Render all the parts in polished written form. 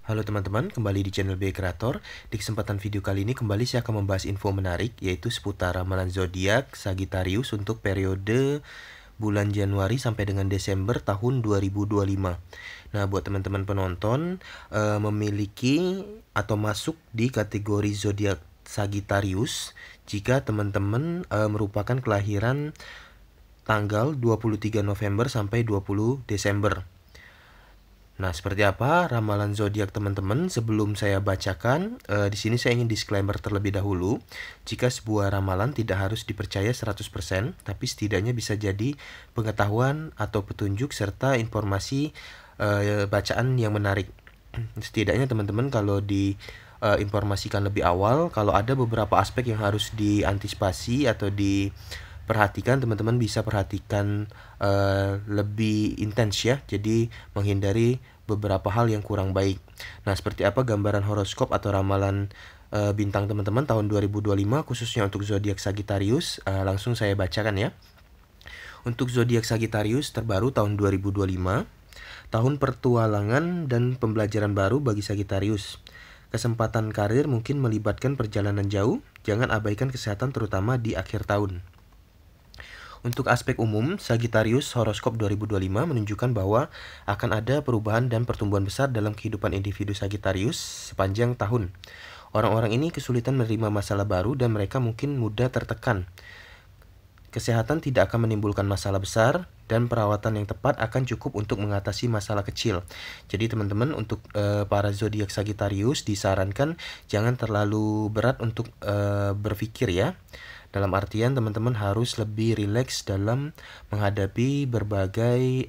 Halo teman-teman, kembali di channel B Creator. Di kesempatan video kali ini kembali saya akan membahas info menarik, yaitu seputar ramalan zodiak Sagittarius untuk periode bulan Januari sampai dengan Desember tahun 2025. Nah, buat teman-teman penonton memiliki atau masuk di kategori zodiak Sagittarius jika teman-teman merupakan kelahiran tanggal 23 November sampai 20 Desember. Nah, seperti apa ramalan zodiak teman-teman? Sebelum saya bacakan, di sini saya ingin disclaimer terlebih dahulu. Jika sebuah ramalan tidak harus dipercaya 100%, tapi setidaknya bisa jadi pengetahuan atau petunjuk serta informasi bacaan yang menarik. Setidaknya teman-teman kalau informasikan lebih awal, kalau ada beberapa aspek yang harus diantisipasi atau diperhatikan, teman-teman bisa perhatikan lebih intens ya, jadi menghindari beberapa hal yang kurang baik. Nah, seperti apa gambaran horoskop atau ramalan bintang teman-teman tahun 2025 khususnya untuk zodiak Sagittarius? Langsung saya bacakan ya. Untuk zodiak Sagittarius terbaru tahun 2025, tahun pertualangan dan pembelajaran baru bagi Sagittarius. Kesempatan karir mungkin melibatkan perjalanan jauh, jangan abaikan kesehatan terutama di akhir tahun. Untuk aspek umum, Sagittarius horoskop 2025 menunjukkan bahwa akan ada perubahan dan pertumbuhan besar dalam kehidupan individu Sagittarius sepanjang tahun. Orang-orang ini kesulitan menerima masalah baru dan mereka mungkin mudah tertekan. Kesehatan tidak akan menimbulkan masalah besar dan perawatan yang tepat akan cukup untuk mengatasi masalah kecil. Jadi teman-teman, untuk para zodiak Sagittarius disarankan jangan terlalu berat untuk berpikir ya. Dalam artian teman-teman harus lebih rileks dalam menghadapi berbagai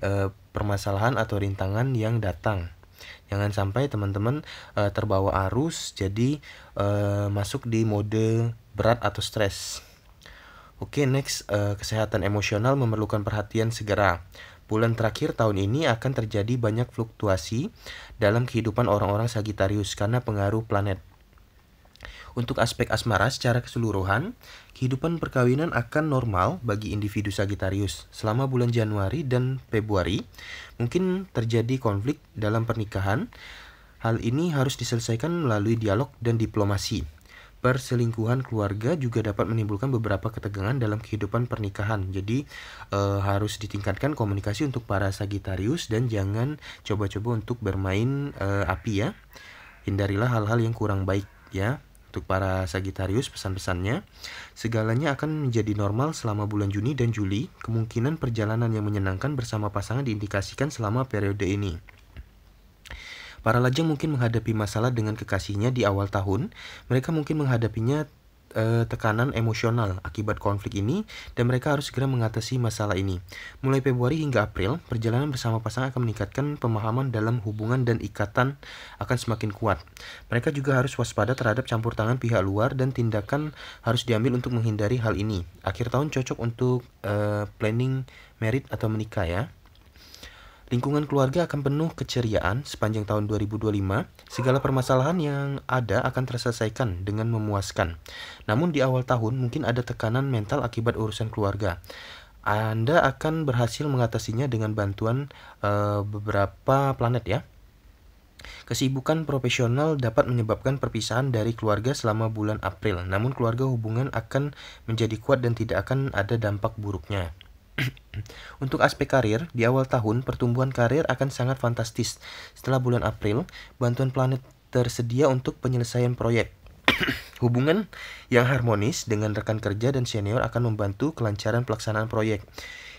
permasalahan atau rintangan yang datang. Jangan sampai teman-teman terbawa arus jadi masuk di mode berat atau stres. Oke, next, kesehatan emosional memerlukan perhatian segera. Bulan terakhir tahun ini akan terjadi banyak fluktuasi dalam kehidupan orang-orang Sagittarius karena pengaruh planet. Untuk aspek asmara secara keseluruhan, kehidupan perkawinan akan normal bagi individu Sagittarius. Selama bulan Januari dan Februari, mungkin terjadi konflik dalam pernikahan. Hal ini harus diselesaikan melalui dialog dan diplomasi. Perselingkuhan keluarga juga dapat menimbulkan beberapa ketegangan dalam kehidupan pernikahan. Jadi harus ditingkatkan komunikasi untuk para Sagittarius dan jangan coba-coba untuk bermain api ya. Hindarilah hal-hal yang kurang baik ya. Untuk para Sagittarius, pesan-pesannya, segalanya akan menjadi normal selama bulan Juni dan Juli. Kemungkinan perjalanan yang menyenangkan bersama pasangan diindikasikan selama periode ini. Para lajang mungkin menghadapi masalah dengan kekasihnya di awal tahun. Mereka mungkin menghadapinya tekanan emosional akibat konflik ini dan mereka harus segera mengatasi masalah ini. Mulai Februari hingga April, perjalanan bersama pasangan akan meningkatkan pemahaman dalam hubungan dan ikatan akan semakin kuat. Mereka juga harus waspada terhadap campur tangan pihak luar dan tindakan harus diambil untuk menghindari hal ini. Akhir tahun cocok untuk planning merit atau menikah ya. Lingkungan keluarga akan penuh keceriaan sepanjang tahun 2025. Segala permasalahan yang ada akan terselesaikan dengan memuaskan. Namun di awal tahun mungkin ada tekanan mental akibat urusan keluarga. Anda akan berhasil mengatasinya dengan bantuan beberapa planet ya. Kesibukan profesional dapat menyebabkan perpisahan dari keluarga selama bulan April. Namun keluarga hubungan akan menjadi kuat dan tidak akan ada dampak buruknya. Untuk aspek karir, di awal tahun pertumbuhan karir akan sangat fantastis. Setelah bulan April, bantuan planet tersedia untuk penyelesaian proyek. Hubungan yang harmonis dengan rekan kerja dan senior akan membantu kelancaran pelaksanaan proyek.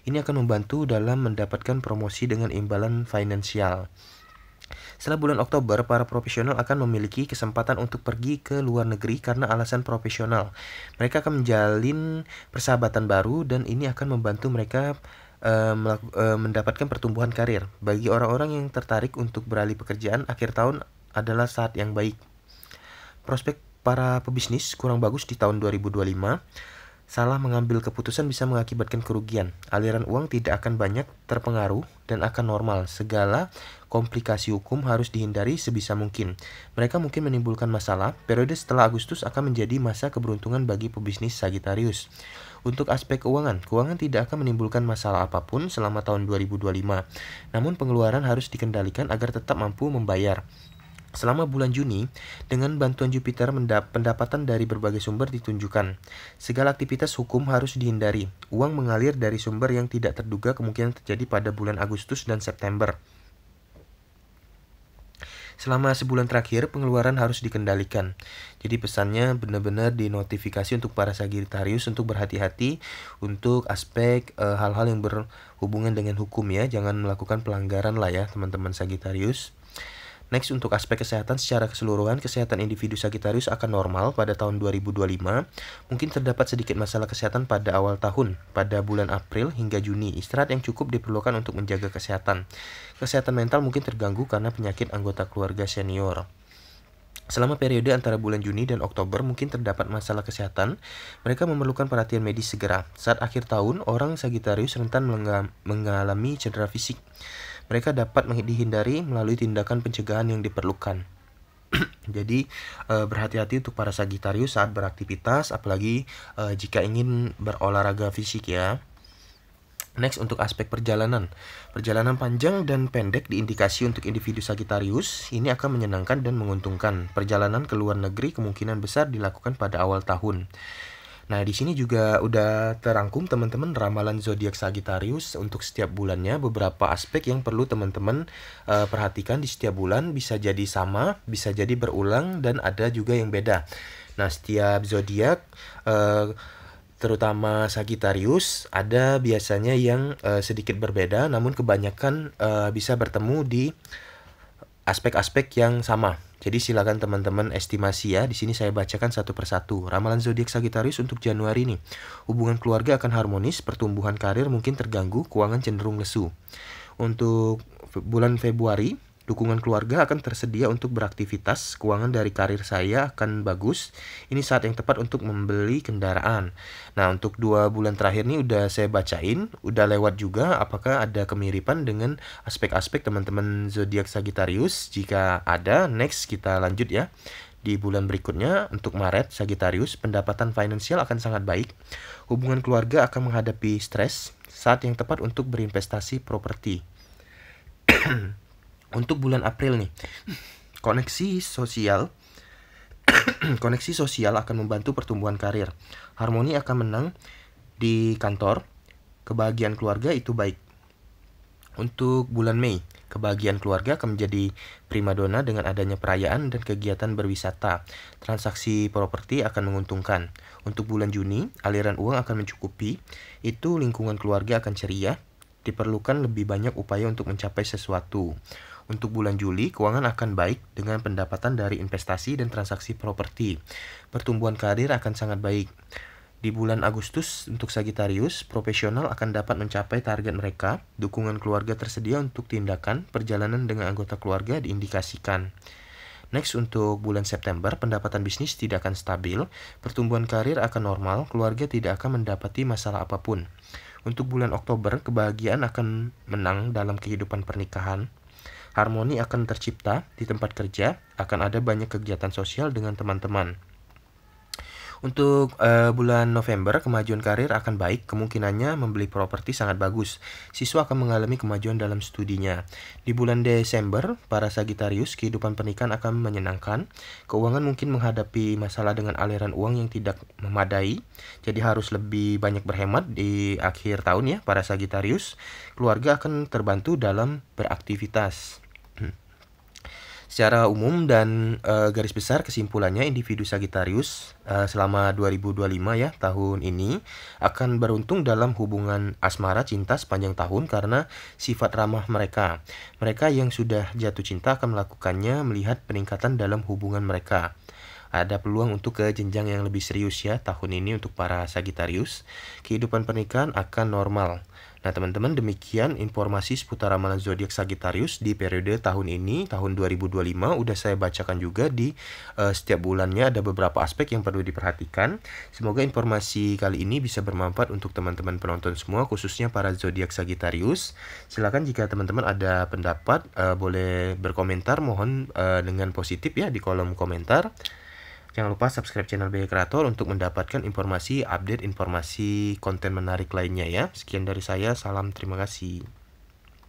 Ini akan membantu dalam mendapatkan promosi dengan imbalan finansial. Setelah bulan Oktober, para profesional akan memiliki kesempatan untuk pergi ke luar negeri karena alasan profesional. Mereka akan menjalin persahabatan baru dan ini akan membantu mereka mendapatkan pertumbuhan karir. Bagi orang-orang yang tertarik untuk beralih pekerjaan, akhir tahun adalah saat yang baik. Prospek para pebisnis kurang bagus di tahun 2025. Salah mengambil keputusan bisa mengakibatkan kerugian. Aliran uang tidak akan banyak terpengaruh dan akan normal. Segala komplikasi hukum harus dihindari sebisa mungkin. Mereka mungkin menimbulkan masalah. Periode setelah Agustus akan menjadi masa keberuntungan bagi pebisnis Sagittarius. Untuk aspek keuangan tidak akan menimbulkan masalah apapun selama tahun 2025. Namun pengeluaran harus dikendalikan agar tetap mampu membayar. Selama bulan Juni, dengan bantuan Jupiter pendapatan dari berbagai sumber ditunjukkan. Segala aktivitas hukum harus dihindari. Uang mengalir dari sumber yang tidak terduga kemungkinan terjadi pada bulan Agustus dan September. Selama sebulan terakhir, pengeluaran harus dikendalikan. Jadi pesannya benar-benar dinotifikasi untuk para Sagittarius untuk berhati-hati untuk aspek hal-hal yang berhubungan dengan hukum ya. Jangan melakukan pelanggaran lah ya teman-teman Sagittarius. Next, untuk aspek kesehatan secara keseluruhan, kesehatan individu Sagittarius akan normal pada tahun 2025. Mungkin terdapat sedikit masalah kesehatan pada awal tahun, pada bulan April hingga Juni. Istirahat yang cukup diperlukan untuk menjaga kesehatan. Kesehatan mental mungkin terganggu karena penyakit anggota keluarga senior. Selama periode antara bulan Juni dan Oktober mungkin terdapat masalah kesehatan, mereka memerlukan perhatian medis segera. Saat akhir tahun, orang Sagittarius rentan mengalami cedera fisik. Mereka dapat dihindari melalui tindakan pencegahan yang diperlukan. Jadi berhati-hati untuk para Sagittarius saat beraktivitas, apalagi jika ingin berolahraga fisik ya. Next, untuk aspek perjalanan. Perjalanan panjang dan pendek diindikasi untuk individu Sagittarius. Ini akan menyenangkan dan menguntungkan. Perjalanan ke luar negeri kemungkinan besar dilakukan pada awal tahun. Nah, di sini juga udah terangkum teman-teman ramalan zodiak Sagittarius untuk setiap bulannya. Beberapa aspek yang perlu teman-teman perhatikan di setiap bulan, bisa jadi sama, bisa jadi berulang, dan ada juga yang beda. Nah, setiap zodiak terutama Sagittarius ada biasanya yang sedikit berbeda, namun kebanyakan bisa bertemu di aspek-aspek yang sama. Jadi silakan teman-teman estimasi ya. Di sini saya bacakan satu persatu. Ramalan zodiak Sagittarius untuk Januari nih. Hubungan keluarga akan harmonis, pertumbuhan karir mungkin terganggu, keuangan cenderung lesu. Untuk bulan Februari, dukungan keluarga akan tersedia untuk beraktivitas, keuangan dari karir saya akan bagus. Ini saat yang tepat untuk membeli kendaraan. Nah, untuk 2 bulan terakhir ini udah saya bacain, udah lewat juga. Apakah ada kemiripan dengan aspek-aspek teman-teman zodiak Sagittarius? Jika ada, next kita lanjut ya. Di bulan berikutnya, untuk Maret, Sagittarius, pendapatan finansial akan sangat baik. Hubungan keluarga akan menghadapi stres, saat yang tepat untuk berinvestasi properti. Untuk bulan April nih, koneksi sosial akan membantu pertumbuhan karir. Harmoni akan menang di kantor. Kebahagiaan keluarga itu baik. Untuk bulan Mei, kebahagiaan keluarga akan menjadi primadona dengan adanya perayaan dan kegiatan berwisata. Transaksi properti akan menguntungkan. Untuk bulan Juni, aliran uang akan mencukupi. Itu lingkungan keluarga akan ceria. Diperlukan lebih banyak upaya untuk mencapai sesuatu. Untuk bulan Juli, keuangan akan baik dengan pendapatan dari investasi dan transaksi properti. Pertumbuhan karir akan sangat baik. Di bulan Agustus, untuk Sagittarius, profesional akan dapat mencapai target mereka. Dukungan keluarga tersedia untuk tindakan, perjalanan dengan anggota keluarga diindikasikan. Next, untuk bulan September, pendapatan bisnis tidak akan stabil. Pertumbuhan karir akan normal, keluarga tidak akan mendapati masalah apapun. Untuk bulan Oktober, kebahagiaan akan menang dalam kehidupan pernikahan. Harmoni akan tercipta di tempat kerja, akan ada banyak kegiatan sosial dengan teman-teman. Untuk bulan November, kemajuan karir akan baik, kemungkinannya membeli properti sangat bagus. Siswa akan mengalami kemajuan dalam studinya. Di bulan Desember, para Sagittarius, kehidupan pernikahan akan menyenangkan. Keuangan mungkin menghadapi masalah dengan aliran uang yang tidak memadai, jadi harus lebih banyak berhemat di akhir tahun ya, para Sagittarius. Keluarga akan terbantu dalam beraktivitas. Secara umum dan garis besar kesimpulannya, individu Sagittarius selama 2025 ya, tahun ini akan beruntung dalam hubungan asmara cinta sepanjang tahun karena sifat ramah mereka. Mereka yang sudah jatuh cinta akan melakukannya melihat peningkatan dalam hubungan mereka. Ada peluang untuk ke jenjang yang lebih serius ya tahun ini untuk para Sagittarius. Kehidupan pernikahan akan normal. Nah teman-teman, demikian informasi seputar ramalan zodiak Sagittarius di periode tahun ini, tahun 2025. Udah saya bacakan juga di setiap bulannya ada beberapa aspek yang perlu diperhatikan. Semoga informasi kali ini bisa bermanfaat untuk teman-teman penonton semua, khususnya para zodiak Sagittarius. Silakan jika teman-teman ada pendapat boleh berkomentar, mohon dengan positif ya di kolom komentar. Jangan lupa subscribe channel BK Kreator untuk mendapatkan informasi, update informasi konten menarik lainnya ya. Sekian dari saya, salam terima kasih.